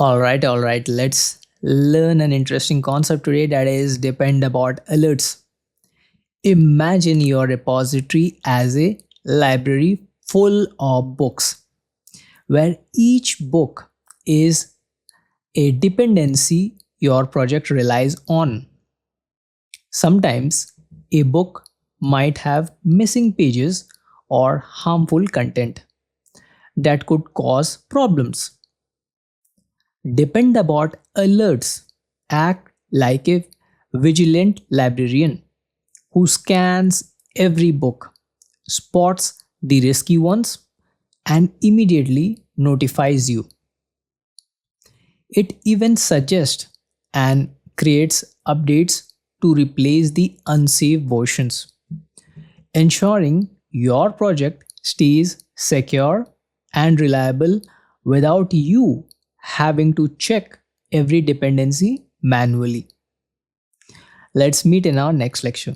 All right. Let's learn an interesting concept today that is Dependabot Alerts. Imagine your repository as a library full of books, where each book is a dependency your project relies on. Sometimes a book might have missing pages or harmful content that could cause problems. Dependabot alerts act like a vigilant librarian who scans every book, spots the risky ones, and immediately notifies you. It even suggests and creates updates to replace the unsafe versions, ensuring your project stays secure and reliable without you having to check every dependency manually. Let's meet in our next lecture.